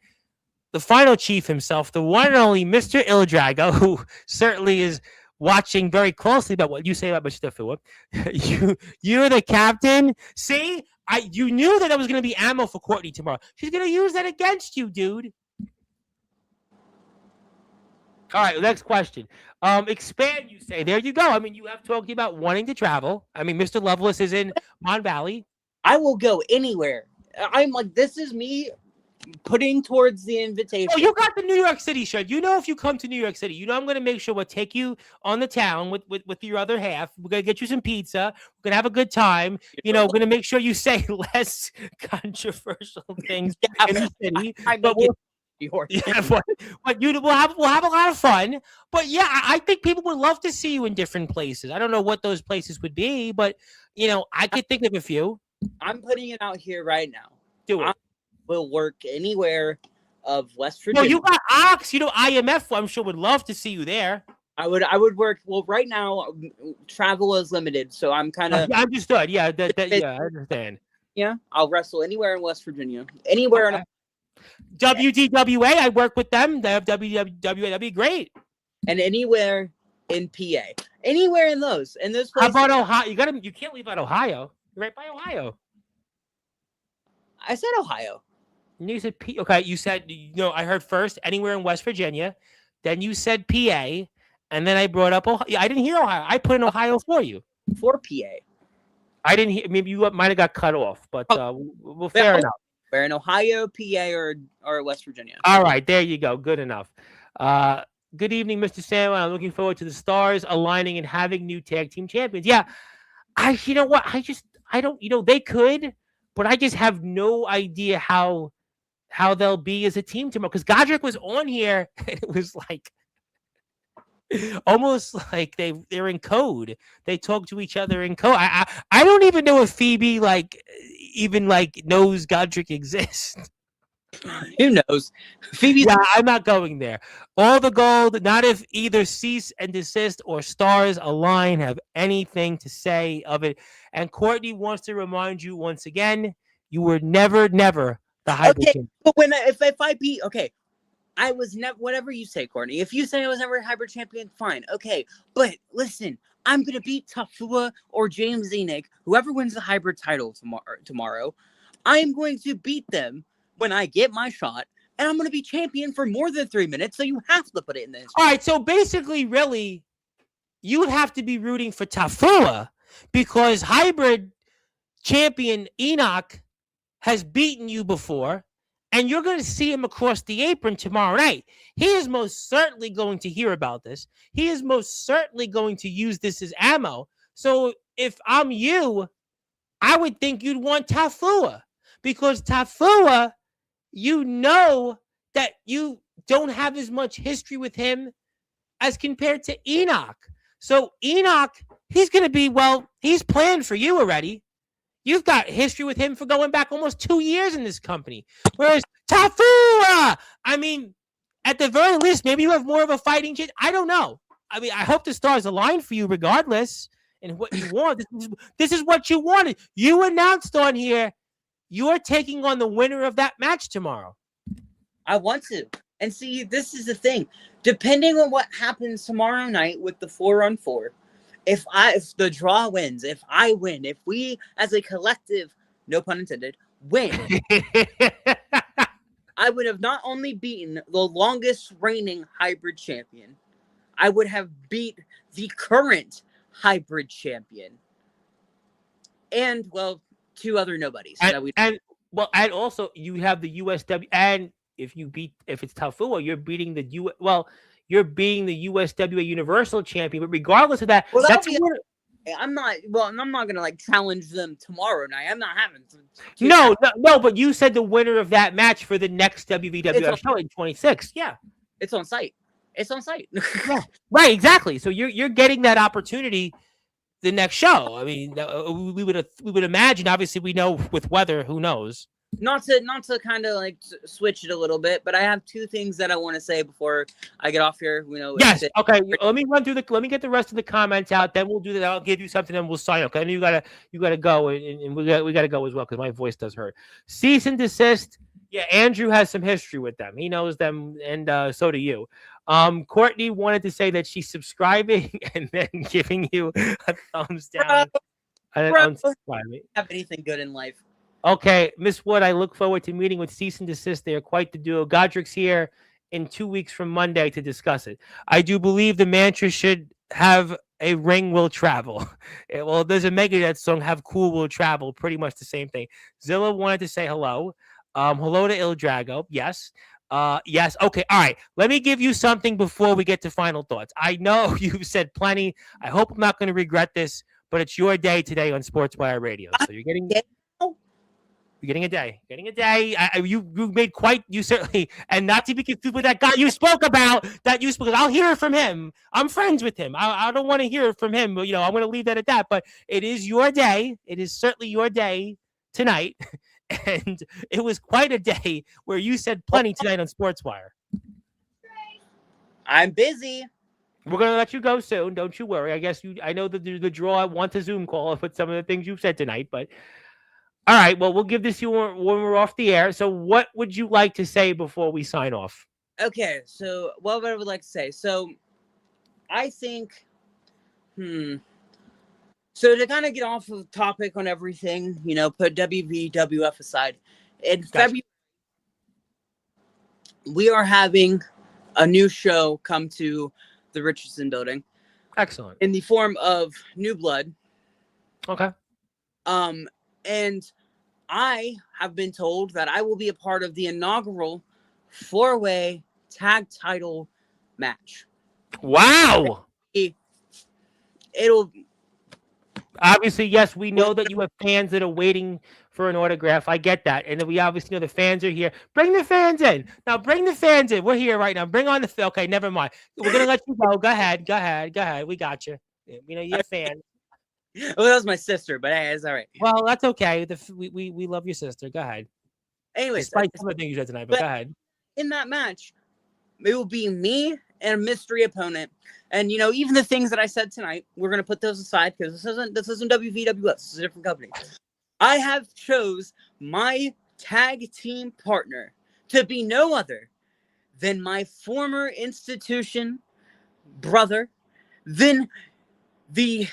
Speaker 1: the final chief himself, the one and only Mr. Ildrago, who certainly is watching very closely about what you say about Mr. Philip. You're the captain. See, you knew that was going to be ammo for Courtney tomorrow. She's going to use that against you, dude. All right, next question. Expand, you say. There you go. You have talked about wanting to travel. Mr. Loveless is in Mon Valley.
Speaker 2: I will go anywhere. I'm like, this is me putting towards the invitation.
Speaker 1: Oh, you got the New York City shirt. If you come to New York City, I'm going to make sure we'll take you on the town with your other half. We're going to get you some pizza. We're going to have a good time. We're going to make sure you say less controversial things in the city. We'll have a lot of fun. But yeah, I think people would love to see you in different places. I don't know what those places would be, but I could think of a few.
Speaker 2: I'm putting it out here right now.
Speaker 1: Do it.
Speaker 2: Will work anywhere of West
Speaker 1: No,
Speaker 2: Virginia.
Speaker 1: you got Ox. IMF, I'm sure, would love to see you there.
Speaker 2: I would work. Well, right now, travel is limited, so I'm kind of.
Speaker 1: Understood. Yeah, yeah, I understand.
Speaker 2: Yeah, I'll wrestle anywhere in West Virginia. Anywhere in
Speaker 1: WDWA, I work with them. They have WDWA. That'd be great.
Speaker 2: And anywhere in PA. Anywhere in those. In those
Speaker 1: How
Speaker 2: places.
Speaker 1: about Ohio? You can't leave out Ohio. You're right by Ohio.
Speaker 2: I said Ohio.
Speaker 1: You said okay, you said I heard first anywhere in West Virginia. Then you said PA. And then I brought up Ohio. I didn't hear Ohio. I put in Ohio for you.
Speaker 2: For PA.
Speaker 1: I didn't hear. Maybe you might have got cut off, but well, fair enough.
Speaker 2: We're in Ohio, PA, or West Virginia.
Speaker 1: All right, there you go. Good enough. Good evening, Mr. Sandlin. I'm looking forward to the stars aligning and having new tag team champions. Yeah, you know what? I don't. They could, but I just have no idea how they'll be as a team tomorrow. Because Godric was on here, and it was like. Almost like they're in code. They talk to each other in code. I don't even know if Phoebe even knows Godric exists.
Speaker 2: Who knows? Phoebe.
Speaker 1: Yeah, I'm not going there. All the gold. Not if either cease and desist or stars align have anything to say of it. And Courtney wants to remind you once again, you were never the hybrid.
Speaker 2: Okay, but if I beat I was never, whatever you say, Courtney. If you say I was never a hybrid champion, fine. Okay. But listen, I'm going to beat Tafua or James Enoch, whoever wins the hybrid title tomorrow. I'm going to beat them when I get my shot, and I'm going to be champion for more than 3 minutes. So you have to put it in this.
Speaker 1: All right. So basically, really, you would have to be rooting for Tafua because hybrid champion Enoch has beaten you before. And you're going to see him across the apron tomorrow night. He is most certainly going to hear about this. He is most certainly going to use this as ammo. So if I'm you, I would think you'd want Tafua. Because Tafua, that you don't have as much history with him as compared to Enoch. So Enoch, he's going to be, he's planned for you already. You've got history with him for going back almost 2 years in this company. Whereas Tafua, at the very least, maybe you have more of a fighting chance. I don't know. I hope the stars align for you regardless and what you want. This is what you wanted. You announced on here you're taking on the winner of that match tomorrow.
Speaker 2: I want to. And see, this is the thing. Depending on what happens tomorrow night with the 4-on-4, if the draw wins, if I win, if we as a collective, no pun intended, win, I would have not only beaten the longest reigning hybrid champion, I would have beat the current hybrid champion. And 2 other nobodies.
Speaker 1: And also you have the USW, and if it's Tafua, you're beating you're being the USWA Universal Champion, but regardless of that,
Speaker 2: I'm not gonna challenge them tomorrow night. I'm not having to.
Speaker 1: No, but you said the winner of that match for the next WVWF show in 26. Yeah,
Speaker 2: it's on site.
Speaker 1: Yeah, right, exactly. So you're getting that opportunity the next show. We would imagine. Obviously, we know with weather, who knows.
Speaker 2: Not to kind of switch it a little bit, but I have 2 things that I want to say before I get off here.
Speaker 1: Yes. Okay. Let me let me get the rest of the comments out. Then we'll do that. I'll give you something, and we'll sign up. I know you gotta go, and we gotta go as well because my voice does hurt. Cease and desist. Yeah, Andrew has some history with them. He knows them, and so do you. Courtney wanted to say that she's subscribing and then giving you a thumbs down.
Speaker 2: Unsubscribing. Have anything good in life.
Speaker 1: Okay, Miss Wood, I look forward to meeting with Cease and Desist. They are quite the duo. Godric's here in 2 weeks from Monday to discuss it. I do believe the mantra should have a ring will travel. Well, there's a Megadeth song, Have Cool Will Travel, pretty much the same thing. Zilla wanted to say hello. Hello to Il Drago. Yes. Yes. Okay. All right. Let me give you something before we get to final thoughts. I know you've said plenty. I hope I'm not going to regret this, but it's your day today on Sportswire Radio. So you're getting a day. You made quite, you certainly, and not to be confused with that guy you spoke about, I'll hear from him. I'm friends with him. I don't want to hear from him. I'm going to leave that at that, but it is your day. It is certainly your day tonight. And it was quite a day where you said plenty tonight on Sportswire.
Speaker 2: I'm busy.
Speaker 1: We're going to let you go soon. Don't you worry. I guess I know that the draw wants a Zoom call with some of the things you've said tonight, but all right. Well, we'll give this to you when we're off the air. So what would you like to say before we sign off?
Speaker 2: Okay. So what I would like to say. So I think, so to kind of get off of the topic on everything, put WVWF aside, in February, we are having a new show come to the Richardson building.
Speaker 1: Excellent.
Speaker 2: In the form of New Blood.
Speaker 1: Okay.
Speaker 2: And I have been told that I will be a part of the inaugural 4-way tag title match.
Speaker 1: Wow.
Speaker 2: It'll
Speaker 1: obviously, yes, we know that you have fans that are waiting for an autograph. I get that. And we obviously know the fans are here. Bring the fans in. Now, bring the fans in. We're here right now. Bring on the... Okay, never mind. We're going to let you go. Go ahead. We got you. You're a fan.
Speaker 2: Well, that was my sister, but hey, it's all right.
Speaker 1: Well, that's okay. We love your sister. Go ahead.
Speaker 2: Anyways,
Speaker 1: despite some of the things you said tonight, but go ahead.
Speaker 2: In that match, it will be me and a mystery opponent. And, even the things that I said tonight, we're going to put those aside because this isn't WVWF. This is a different company. I have chose my tag team partner to be no other than my former institution brother, than the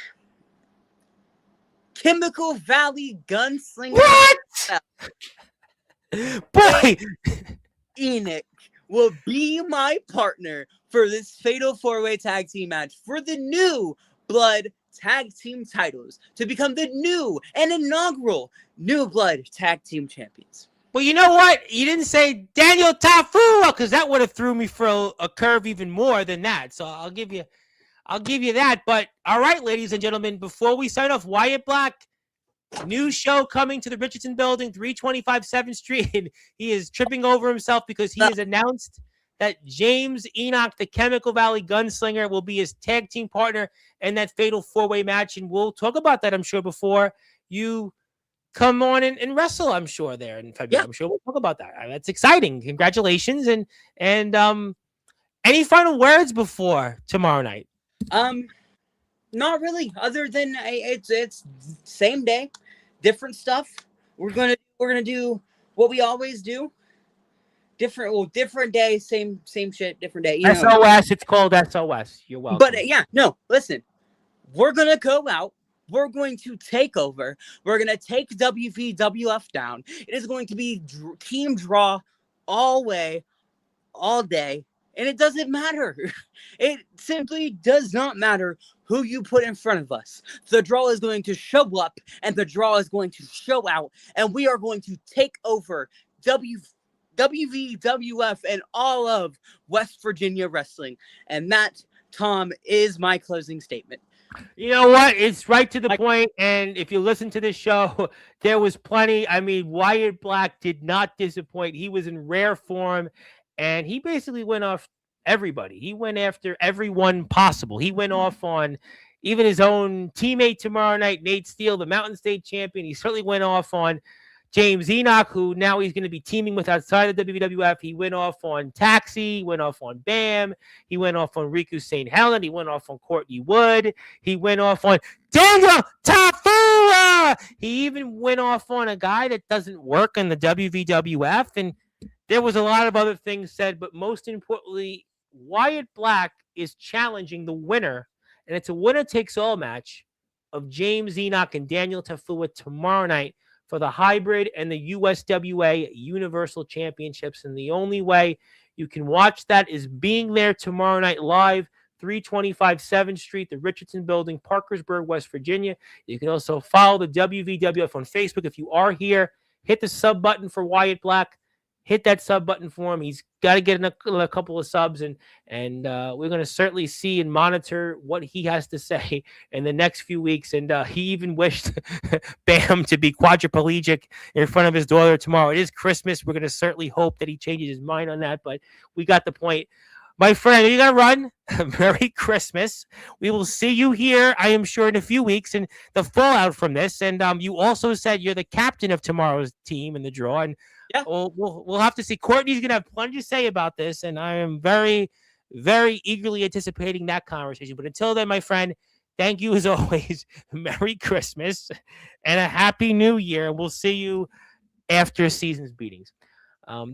Speaker 2: Chemical Valley Gunslinger.
Speaker 1: What? Boy!
Speaker 2: Enoch will be my partner for this fatal 4-way tag team match for the New Blood tag team titles to become the new and inaugural New Blood tag team champions.
Speaker 1: Well, you know what? You didn't say Daniel Tafura because that would have threw me for a curve even more than that. So I'll give you that. But all right, ladies and gentlemen, before we sign off, Wyatt Black, new show coming to the Richardson building, 325 7th Street. And he is tripping over himself because he has announced that James Enoch, the Chemical Valley Gunslinger, will be his tag team partner in that fatal 4-way match. And we'll talk about that, I'm sure, before you come on and wrestle, I'm sure, there in February. Yeah. I'm sure we'll talk about that. That's exciting. Congratulations. And any final words before tomorrow night?
Speaker 2: Not really, other than it's same day, different stuff. We're gonna do what we always do. Different day, same shit, different day.
Speaker 1: SOS, it's called SOS. You're welcome.
Speaker 2: But listen, we're gonna go out. We're going to take over. We're going to take WVWF down. It is going to be team draw all way, all day. And it doesn't matter. It simply does not matter who you put in front of us. The draw is going to show up and the draw is going to show out. And we are going to take over WVWF and all of West Virginia wrestling. And that, Tom, is my closing statement.
Speaker 1: You know what? It's right to the point. And if you listen to this show, there was plenty. I mean, Wyatt Black did not disappoint. He was in rare form, and he basically went off everybody. He went after everyone possible. He went off on even his own teammate tomorrow night, Nate Steele, the Mountain State champion. He certainly went off on James Enoch, who now he's going to be teaming with outside of WWF. He went off on Taxi. He went off on Bam. He went off on Riku St. Helen. He went off on Courtney Wood. He went off on Daniel Tafura. He even went off on a guy that doesn't work in the WWF. And there was a lot of other things said, but most importantly, Wyatt Black is challenging the winner, and it's a winner-takes-all match of James Enoch and Daniel Tafura tomorrow night for the hybrid and the USWA Universal Championships. And the only way you can watch that is being there tomorrow night live, 325 7th Street, the Richardson Building, Parkersburg, West Virginia. You can also follow the WVWF on Facebook. If you are here, hit the sub button for Wyatt Black. Hit that sub button for him. He's got to get a couple of subs, and we're going to certainly see and monitor what he has to say in the next few weeks. And he even wished Bam to be quadriplegic in front of his daughter tomorrow. It is Christmas. We're going to certainly hope that he changes his mind on that, but we got the point. My friend, you got to run. Merry Christmas. We will see you here, I am sure, in a few weeks and the fallout from this. And you also said you're the captain of tomorrow's team in the draw. And
Speaker 2: Yeah.
Speaker 1: we'll have to see. Courtney's going to have plenty to say about this. And I am very, very eagerly anticipating that conversation. But until then, my friend, thank you as always. Merry Christmas and a Happy New Year. We'll see you after season's beatings.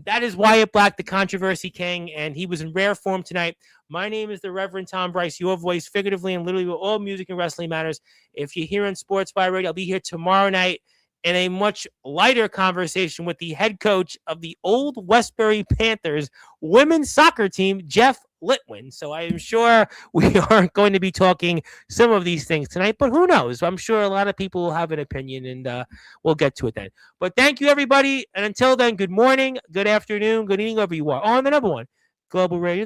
Speaker 1: That is Wyatt Black, the Controversy King, and he was in rare form tonight. My name is the Reverend Tom Bryce, your voice, figuratively and literally, with all music and wrestling matters. If you're here on Sportzwire Radio, I'll be here tomorrow night in a much lighter conversation with the head coach of the old Westbury Panthers women's soccer team, Jeff Litwin. So I am sure we aren't going to be talking some of these things tonight, but who knows? I'm sure a lot of people will have an opinion, and we'll get to it then. But thank you, everybody. And until then, good morning, good afternoon, good evening, wherever you are. On the number one, Global Radio.